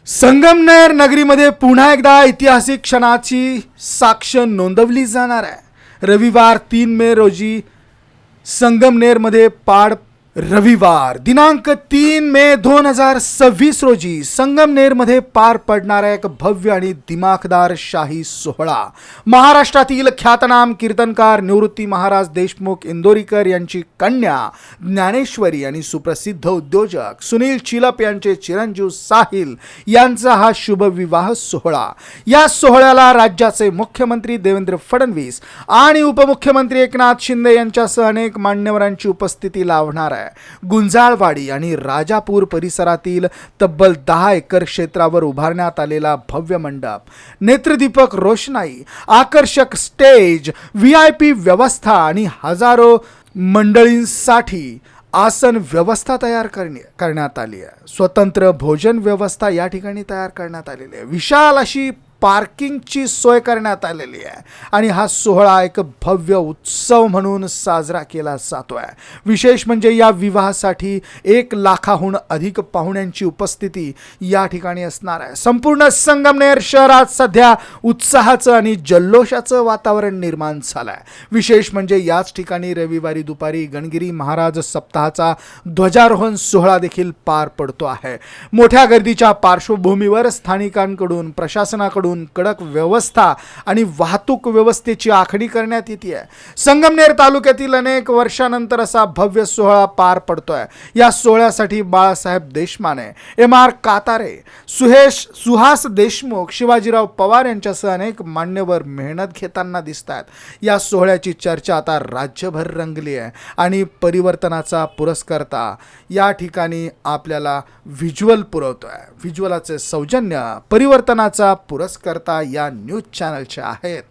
संगमनेर नगरीमध्ये पुन्हा एकदा ऐतिहासिक क्षणाची साक्ष नोंदवली जाणार आहे। रविवार 3 मे रोजी संगमनेरमध्ये रविवार दिनांक 3 मे 2026 रोजी संगमनेरमध्ये पार पडणारा एक भव्य आणि दिमाखदार शाही सोहळा महाराष्ट्रातील ख्यातनाम कीर्तनकार निवृत्ती महाराज देशमुख इंदोरीकर यांची कन्या ज्ञानेश्वरी आणि सुप्रसिद्ध उद्योजक सुनील चिलप यांचे चिरंजीव साहिल यांचा हा शुभ विवाह सोहळा। या सोहळ्याला राज्याचे मुख्यमंत्री देवेंद्र फडणवीस आणि उपमुख्यमंत्री एकनाथ शिंदे यांच्यासह अनेक मान्यवरांची उपस्थिती लाभणार आहे। गुंजाळवाडी आणि राजापूर परिसरातील तब्बल 10 एकर क्षेत्रावर उभारण्यात आलेला भव्य मंडप, नेत्रदीपक रोषणाई, आकर्षक स्टेज, VIP व्यवस्था आणि हजारो मंडळींसाठी आसन व्यवस्था तयार करण्यात आली आहे। स्वतंत्र भोजन व्यवस्था या ठिकाणी तयार करण्यात आलेली आहे। विशाल अशी पार्किंगची सोय करण्यात आलेली आहे आणि हा सोहळा एक भव्य उत्सव म्हणून साजरा केला जातोय। विशेष म्हणजे या विवाहासाठी 1 लाखाहून अधिक पाहुण्यांची उपस्थिती या ठिकाणी असणार आहे। संपूर्ण संगमनेर शहरात सध्या उत्साहाचं आणि जल्लोषाचं वातावरण निर्माण झालंय। विशेष म्हणजे याच ठिकाणी रविवारी दुपारी गणगिरी महाराज सप्ताहाचा ध्वजारोहण सोहळा देखील पार पडतो आहे। मोठ्या गर्दीच्या पार्श्वभूमीवर स्थानिकांकडून, प्रशासनाकडून कडक व्यवस्था आणि वाहतूक व्यवस्थेची आखणी करण्यात येते आहे। संगमनेर तालुक्यातील अनेक वर्षानंतर असा भव्य सोहळा पार पडतोय। या सोहळ्यासाठी बाळासाहेब देशमाने, MR कातारे, सुहास देशमुख, शिवाजीराव पवार यांच्यासह अनेक मान्यवर मेहनत घेताना दिसतात। या सोहळ्याची चर्चा आता राज्यभर रंगली आहे आणि परिवर्तनाचा पुरस्कर्ता या ठिकाणी आपल्याला व्हिज्युअल पुरवतोय। व्हिज्युअलाचे सौजन्य परिवर्तनाचा पुरस्कर्ता या न्यूज चॅनलचे आहेत।